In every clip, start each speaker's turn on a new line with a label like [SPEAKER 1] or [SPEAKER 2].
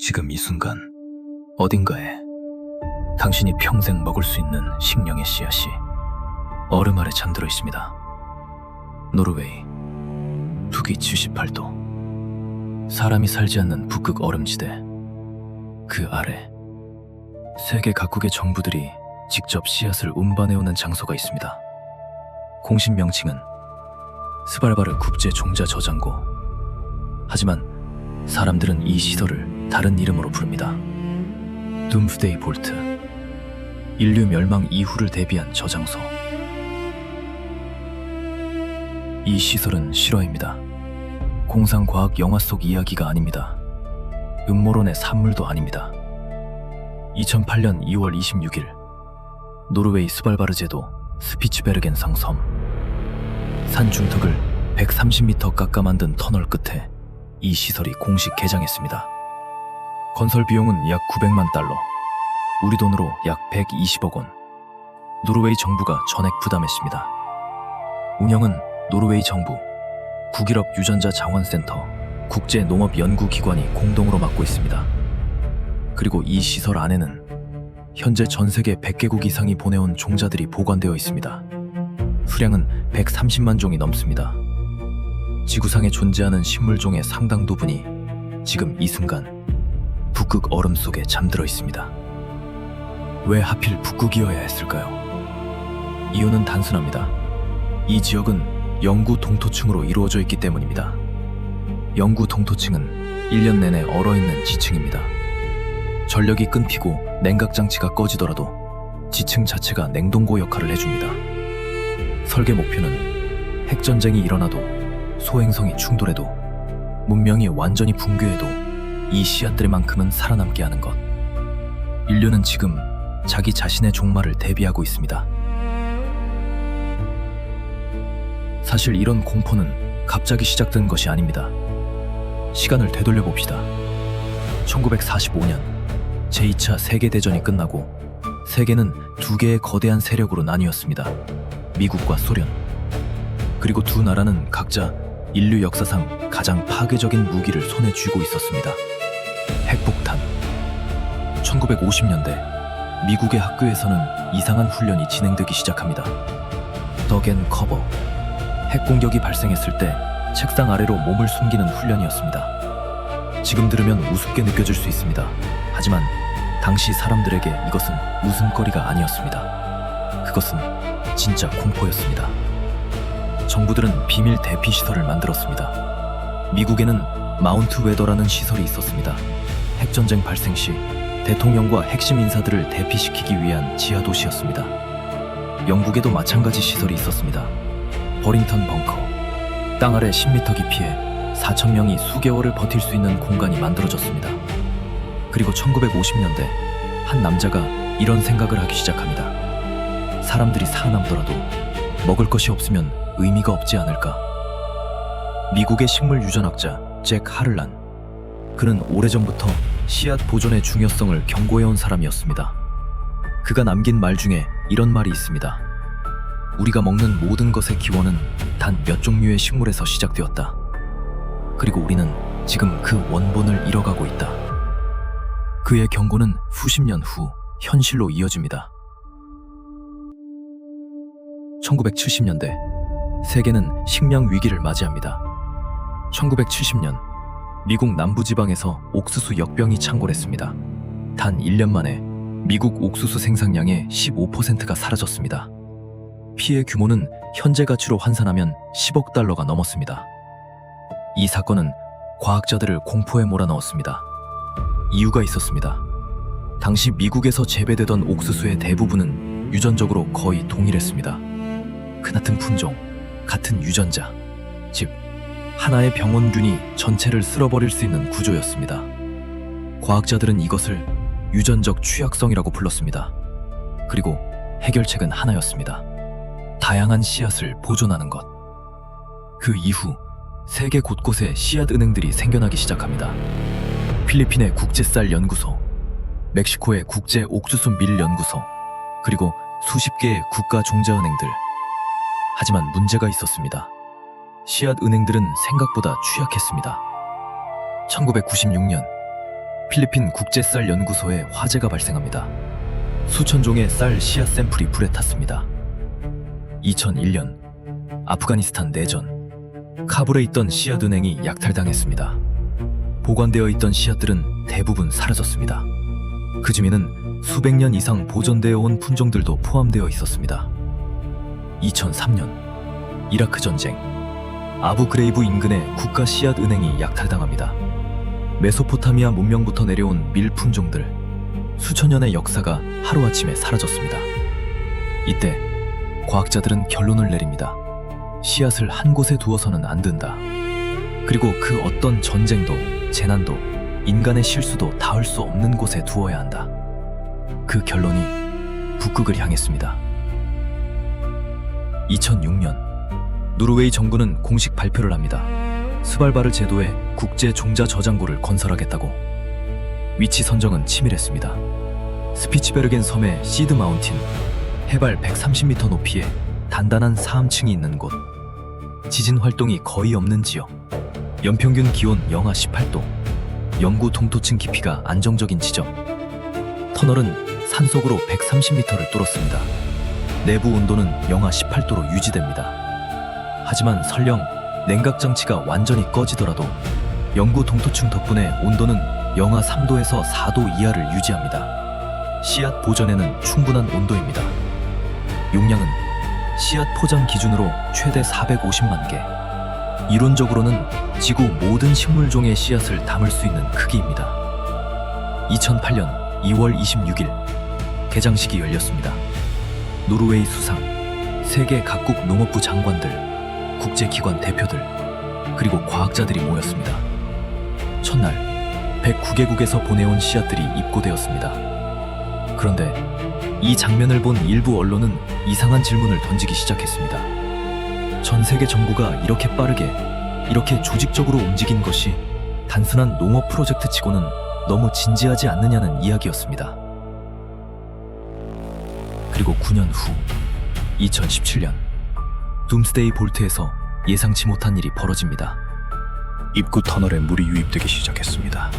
[SPEAKER 1] 지금 이 순간 어딘가에 당신이 평생 먹을 수 있는 식량의 씨앗이 얼음 아래 잠들어 있습니다. 노르웨이 북위 78도, 사람이 살지 않는 북극 얼음지대. 그 아래 세계 각국의 정부들이 직접 씨앗을 운반해오는 장소가 있습니다. 공식 명칭은 스발바르 국제 종자 저장고. 하지만 사람들은 이 시설을 다른 이름으로 부릅니다. 둠프데이 볼트, 인류 멸망 이후를 대비한 저장소. 이 시설은 실화입니다. 공상과학 영화 속 이야기가 아닙니다. 음모론의 산물도 아닙니다. 2008년 2월 26일 노르웨이 스발바르 제도 스피츠베르겐성 섬. 산 중턱을 130m 깎아 만든 터널 끝에 이 시설이 공식 개장했습니다. 건설 비용은 약 900만 달러, 우리 돈으로 약 120억 원. 노르웨이 정부가 전액 부담했습니다. 운영은 노르웨이 정부, 국유럽 유전자 장원센터, 국제농업연구기관이 공동으로 맡고 있습니다. 그리고 이 시설 안에는 현재 전 세계 100개국 이상이 보내온 종자들이 보관되어 있습니다. 수량은 130만 종이 넘습니다. 지구상에 존재하는 식물종의 상당 부분이 지금 이 순간 북극 얼음 속에 잠들어 있습니다. 왜 하필 북극이어야 했을까요? 이유는 단순합니다. 이 지역은 영구 동토층으로 이루어져 있기 때문입니다. 영구 동토층은 1년 내내 얼어있는 지층입니다. 전력이 끊기고 냉각장치가 꺼지더라도 지층 자체가 냉동고 역할을 해줍니다. 설계 목표는 핵전쟁이 일어나도, 소행성이 충돌해도, 문명이 완전히 붕괴해도 이 씨앗들만큼은 살아남게 하는 것. 인류는 지금 자기 자신의 종말을 대비하고 있습니다. 사실 이런 공포는 갑자기 시작된 것이 아닙니다. 시간을 되돌려 봅시다. 1945년 제2차 세계대전이 끝나고 세계는 두 개의 거대한 세력으로 나뉘었습니다. 미국과 소련. 그리고 두 나라는 각자 인류 역사상 가장 파괴적인 무기를 손에 쥐고 있었습니다. 핵폭탄. 1950년대 미국의 학교에서는 이상한 훈련이 진행되기 시작합니다. 덕앤 커버. 핵공격이 발생했을 때 책상 아래로 몸을 숨기는 훈련이었습니다. 지금 들으면 우습게 느껴질 수 있습니다. 하지만 당시 사람들에게 이것은 웃음거리가 아니었습니다. 그것은 진짜 공포였습니다. 정부들은 비밀 대피 시설을 만들었습니다. 미국에는 마운트 웨더라는 시설이 있었습니다. 핵전쟁 발생 시 대통령과 핵심 인사들을 대피시키기 위한 지하 도시였습니다. 영국에도 마찬가지 시설이 있었습니다. 버링턴 벙커. 땅 아래 10m 깊이에 4,000명이 수개월을 버틸 수 있는 공간이 만들어졌습니다. 그리고 1950년대 한 남자가 이런 생각을 하기 시작합니다. 사람들이 살아남더라도 먹을 것이 없으면 의미가 없지 않을까. 미국의 식물 유전학자 잭 하를란. 그는 오래전부터 씨앗 보존의 중요성을 경고해온 사람이었습니다. 그가 남긴 말 중에 이런 말이 있습니다. 우리가 먹는 모든 것의 기원은 단 몇 종류의 식물에서 시작되었다. 그리고 우리는 지금 그 원본을 잃어가고 있다. 그의 경고는 수십 년 후 현실로 이어집니다. 1970년대 세계는 식량 위기를 맞이합니다. 1970년 미국 남부지방에서 옥수수 역병이 창궐했습니다. 단 1년 만에 미국 옥수수 생산량의 15%가 사라졌습니다. 피해 규모는 현재 가치로 환산하면 10억 달러가 넘었습니다. 이 사건은 과학자들을 공포에 몰아넣었습니다. 이유가 있었습니다. 당시 미국에서 재배되던 옥수수의 대부분은 유전적으로 거의 동일했습니다. 크나튼 품종, 같은 유전자, 즉 하나의 병원균이 전체를 쓸어버릴 수 있는 구조였습니다. 과학자들은 이것을 유전적 취약성이라고 불렀습니다. 그리고 해결책은 하나였습니다. 다양한 씨앗을 보존하는 것. 그 이후 세계 곳곳에 씨앗 은행들이 생겨나기 시작합니다. 필리핀의 국제쌀 연구소, 멕시코의 국제 옥수수 밀 연구소, 그리고 수십 개의 국가 종자은행들. 하지만 문제가 있었습니다. 씨앗 은행들은 생각보다 취약했습니다. 1996년 필리핀 국제쌀 연구소에 화재가 발생합니다. 수천 종의 쌀 씨앗 샘플이 불에 탔습니다. 2001년 아프가니스탄 내전, 카불에 있던 씨앗 은행이 약탈당했습니다. 보관되어 있던 씨앗들은 대부분 사라졌습니다. 그 주민은 수백 년 이상 보존되어 온 품종들도 포함되어 있었습니다. 2003년 이라크 전쟁, 아부 그레이브 인근의 국가 씨앗 은행이 약탈당합니다. 메소포타미아 문명부터 내려온 밀 품종들 수천 년의 역사가 하루아침에 사라졌습니다. 이때 과학자들은 결론을 내립니다. 씨앗을 한 곳에 두어서는 안 된다. 그리고 그 어떤 전쟁도 재난도 인간의 실수도 닿을 수 없는 곳에 두어야 한다. 그 결론이 북극을 향했습니다. 2006년 노르웨이 정부는 공식 발표를 합니다. 스발바르 제도에 국제 종자 저장고를 건설하겠다고. 위치 선정은 치밀했습니다. 스피츠베르겐 섬의 시드 마운틴, 해발 130m 높이에 단단한 사암층이 있는 곳, 지진 활동이 거의 없는 지역, 연평균 기온 영하 18도, 영구 동토층 깊이가 안정적인 지점. 터널은 산속으로 130m를 뚫었습니다. 내부 온도는 영하 18도로 유지됩니다. 하지만 설령 냉각장치가 완전히 꺼지더라도 영구 동토층 덕분에 온도는 영하 3도에서 4도 이하를 유지합니다. 씨앗 보존에는 충분한 온도입니다. 용량은 씨앗 포장 기준으로 최대 450만 개. 이론적으로는 지구 모든 식물종의 씨앗을 담을 수 있는 크기입니다. 2008년 2월 26일 개장식이 열렸습니다. 노르웨이 수상, 세계 각국 농업부 장관들, 국제기관 대표들, 그리고 과학자들이 모였습니다. 첫날 109개국에서 보내온 씨앗들이 입고되었습니다. 그런데 이 장면을 본 일부 언론은 이상한 질문을 던지기 시작했습니다. 전 세계 정부가 이렇게 빠르게, 이렇게 조직적으로 움직인 것이 단순한 농업 프로젝트치고는 너무 진지하지 않느냐는 이야기였습니다. 그리고 9년 후 2017년 둠스데이 볼트에서 예상치 못한 일이 벌어집니다. 입구 터널에 물이 유입되기 시작했습니다.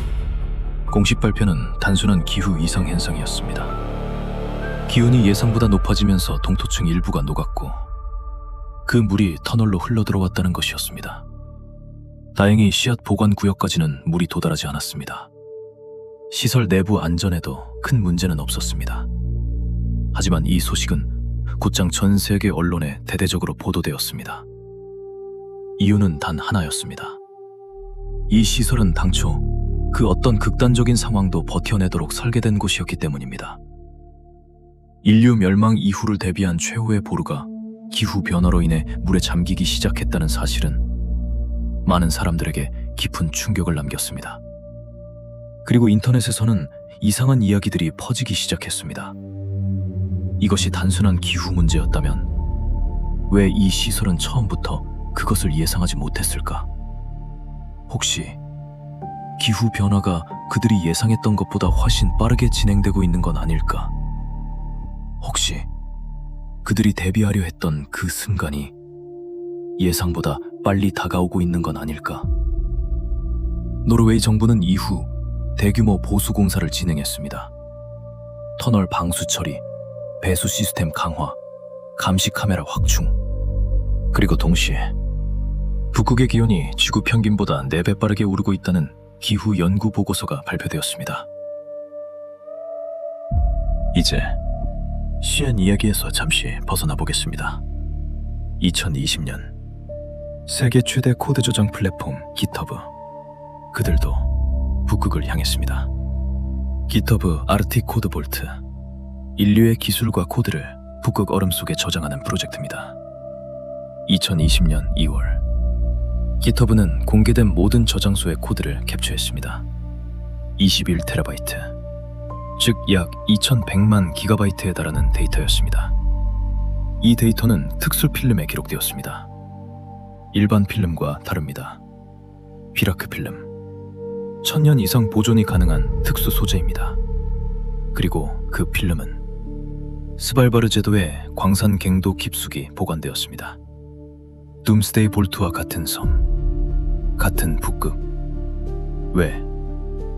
[SPEAKER 1] 공식 발표는 단순한 기후 이상 현상이었습니다. 기온이 예상보다 높아지면서 동토층 일부가 녹았고 그 물이 터널로 흘러들어왔다는 것이었습니다. 다행히 씨앗 보관 구역까지는 물이 도달하지 않았습니다. 시설 내부 안전에도 큰 문제는 없었습니다. 하지만 이 소식은 곧장 전 세계 언론에 대대적으로 보도되었습니다. 이유는 단 하나였습니다. 이 시설은 당초 그 어떤 극단적인 상황도 버텨내도록 설계된 곳이었기 때문입니다. 인류 멸망 이후를 대비한 최후의 보루가 기후변화로 인해 물에 잠기기 시작했다는 사실은 많은 사람들에게 깊은 충격을 남겼습니다. 그리고 인터넷에서는 이상한 이야기들이 퍼지기 시작했습니다. 이것이 단순한 기후 문제였다면 왜 이 시설은 처음부터 그것을 예상하지 못했을까? 혹시 기후 변화가 그들이 예상했던 것보다 훨씬 빠르게 진행되고 있는 건 아닐까? 혹시 그들이 대비하려 했던 그 순간이 예상보다 빨리 다가오고 있는 건 아닐까? 노르웨이 정부는 이후 대규모 보수 공사를 진행했습니다. 터널 방수 처리, 배수 시스템 강화, 감시 카메라 확충, 그리고 동시에 북극의 기온이 지구 평균보다 4배 빠르게 오르고 있다는 기후 연구 보고서가 발표되었습니다. 이제 씨앗 이야기에서 잠시 벗어나 보겠습니다. 2020년 세계 최대 코드 저장 플랫폼 깃허브, 그들도 북극을 향했습니다. 깃허브 아르틱 코드 볼트, 인류의 기술과 코드를 북극 얼음 속에 저장하는 프로젝트입니다. 2020년 2월 깃허브는 공개된 모든 저장소의 코드를 캡처했습니다. 21테라바이트, 즉 약 2100만 기가바이트에 달하는 데이터였습니다. 이 데이터는 특수 필름에 기록되었습니다. 일반 필름과 다릅니다. 비라크 필름, 1000년 이상 보존이 가능한 특수 소재입니다. 그리고 그 필름은 스발바르 제도의 광산 갱도 깊숙이 보관되었습니다. 둠스데이 볼트와 같은 섬, 같은 북극. 왜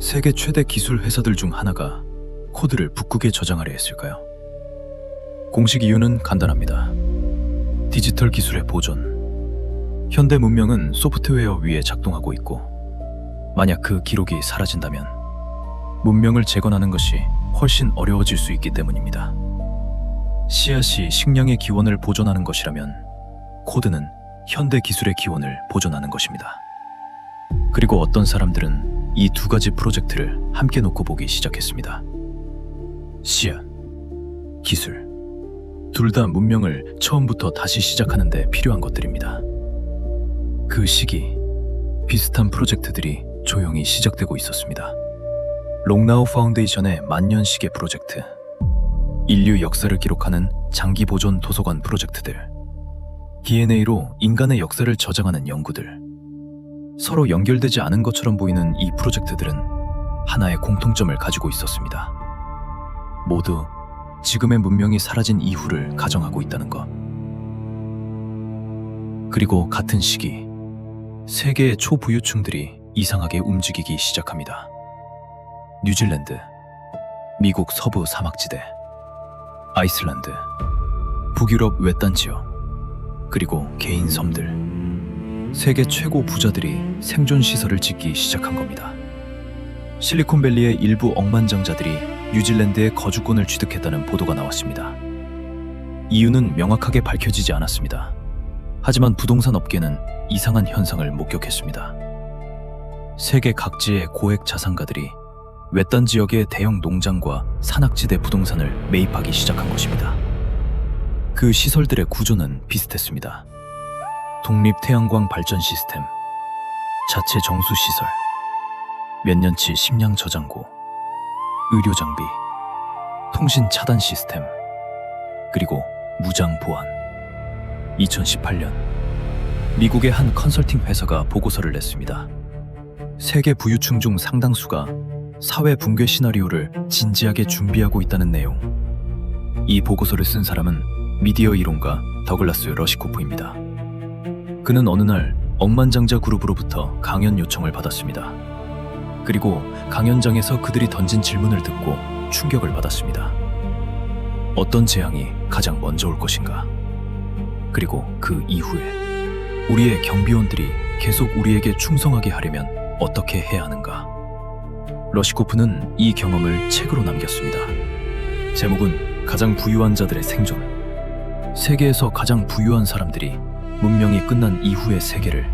[SPEAKER 1] 세계 최대 기술 회사들 중 하나가 코드를 북극에 저장하려 했을까요? 공식 이유는 간단합니다. 디지털 기술의 보존. 현대 문명은 소프트웨어 위에 작동하고 있고, 만약 그 기록이 사라진다면 문명을 재건하는 것이 훨씬 어려워질 수 있기 때문입니다. 씨앗이 식량의 기원을 보존하는 것이라면 코드는 현대 기술의 기원을 보존하는 것입니다. 그리고 어떤 사람들은 이 두 가지 프로젝트를 함께 놓고 보기 시작했습니다. 씨앗, 기술, 둘 다 문명을 처음부터 다시 시작하는 데 필요한 것들입니다. 그 시기, 비슷한 프로젝트들이 조용히 시작되고 있었습니다. 롱나우 파운데이션의 만년시계 프로젝트, 인류 역사를 기록하는 장기 보존 도서관 프로젝트들, DNA로 인간의 역사를 저장하는 연구들. 서로 연결되지 않은 것처럼 보이는 이 프로젝트들은 하나의 공통점을 가지고 있었습니다. 모두 지금의 문명이 사라진 이후를 가정하고 있다는 것. 그리고 같은 시기, 세계의 초부유층들이 이상하게 움직이기 시작합니다. 뉴질랜드, 미국 서부 사막지대, 아이슬란드, 북유럽 외딴 지역, 그리고 개인 섬들. 세계 최고 부자들이 생존 시설을 짓기 시작한 겁니다. 실리콘밸리의 일부 억만장자들이 뉴질랜드의 거주권을 취득했다는 보도가 나왔습니다. 이유는 명확하게 밝혀지지 않았습니다. 하지만 부동산 업계는 이상한 현상을 목격했습니다. 세계 각지의 고액 자산가들이 외딴 지역의 대형 농장과 산악지대 부동산을 매입하기 시작한 것입니다. 그 시설들의 구조는 비슷했습니다. 독립 태양광 발전 시스템, 자체 정수 시설, 몇 년치 식량 저장고, 의료 장비, 통신 차단 시스템, 그리고 무장 보안. 2018년 미국의 한 컨설팅 회사가 보고서를 냈습니다. 세계 부유층 중 상당수가 사회 붕괴 시나리오를 진지하게 준비하고 있다는 내용. 이 보고서를 쓴 사람은 미디어 이론가 더글라스 러시코프입니다. 그는 어느 날 억만장자 그룹으로부터 강연 요청을 받았습니다. 그리고 강연장에서 그들이 던진 질문을 듣고 충격을 받았습니다. 어떤 재앙이 가장 먼저 올 것인가? 그리고 그 이후에 우리의 경비원들이 계속 우리에게 충성하게 하려면 어떻게 해야 하는가? 러시코프는 이 경험을 책으로 남겼습니다. 제목은 가장 부유한 자들의 생존. 세계에서 가장 부유한 사람들이 문명이 끝난 이후의 세계를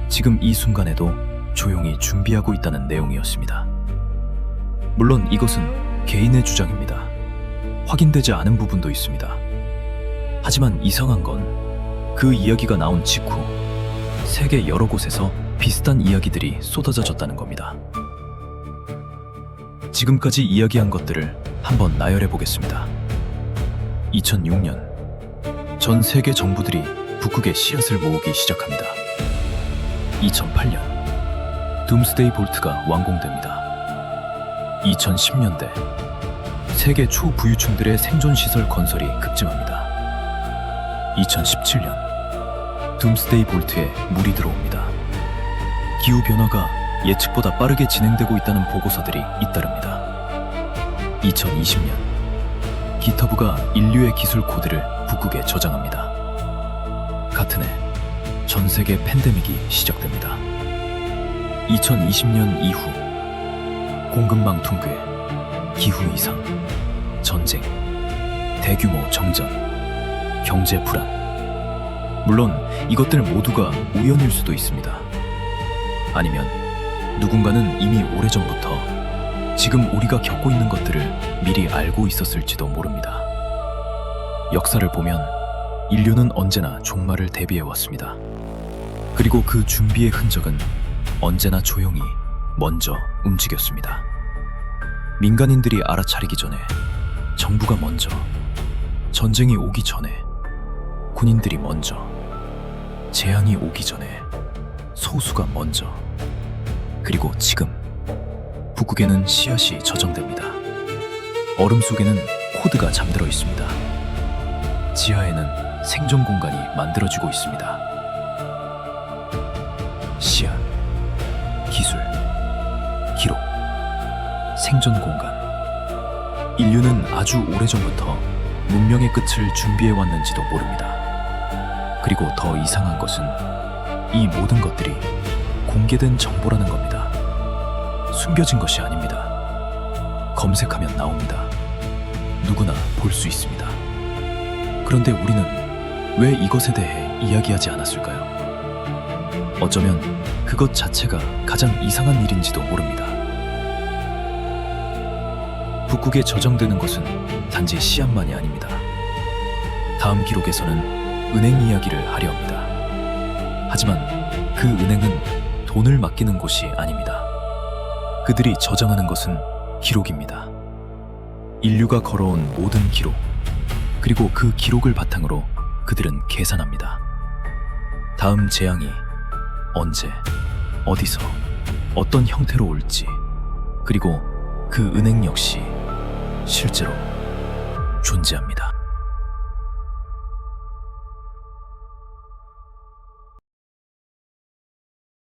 [SPEAKER 1] 지금 이 순간에도 조용히 준비하고 있다는 내용이었습니다. 물론 이것은 개인의 주장입니다. 확인되지 않은 부분도 있습니다. 하지만 이상한 건 그 이야기가 나온 직후 세계 여러 곳에서 비슷한 이야기들이 쏟아져졌다는 겁니다. 지금까지 이야기한 것들을 한번 나열해 보겠습니다. 2006년 전 세계 정부들이 북극의 씨앗을 모으기 시작합니다. 2008년 둠스데이 볼트가 완공됩니다. 2010년대 세계 초부유층들의 생존시설 건설이 급증합니다. 2017년 둠스데이 볼트에 물이 들어옵니다. 기후변화가 예측보다 빠르게 진행되고 있다는 보고서들이 잇따릅니다. 2020년 기터브가 인류의 기술 코드를 북극에 저장합니다. 같은 해 전 세계 팬데믹이 시작됩니다. 2020년 이후 공급망 붕괴, 기후 이상, 전쟁, 대규모 정전, 경제 불안. 물론 이것들 모두가 우연일 수도 있습니다. 아니면 누군가는 이미 오래전부터 지금 우리가 겪고 있는 것들을 미리 알고 있었을지도 모릅니다. 역사를 보면 인류는 언제나 종말을 대비해왔습니다. 그리고 그 준비의 흔적은 언제나 조용히 먼저 움직였습니다. 민간인들이 알아차리기 전에, 정부가 먼저, 전쟁이 오기 전에, 군인들이 먼저, 재앙이 오기 전에, 소수가 먼저, 그리고 지금 북극에는 씨앗이 저장됩니다. 얼음 속에는 코드가 잠들어 있습니다. 지하에는 생존 공간이 만들어지고 있습니다. 씨앗, 기술, 기록, 생존 공간. 인류는 아주 오래전부터 문명의 끝을 준비해 왔는지도 모릅니다. 그리고 더 이상한 것은 이 모든 것들이 공개된 정보라는 겁니다. 숨겨진 것이 아닙니다. 검색하면 나옵니다. 누구나 볼 수 있습니다. 그런데 우리는 왜 이것에 대해 이야기하지 않았을까요? 어쩌면 그것 자체가 가장 이상한 일인지도 모릅니다. 북극에 저장되는 것은 단지 씨앗만이 아닙니다. 다음 기록에서는 은행 이야기를 하려 합니다. 하지만 그 은행은 돈을 맡기는 곳이 아닙니다. 그들이 저장하는 것은 기록입니다. 인류가 걸어온 모든 기록, 그리고 그 기록을 바탕으로 그들은 계산합니다. 다음 재앙이 언제, 어디서, 어떤 형태로 올지, 그리고 그 은행 역시 실제로 존재합니다.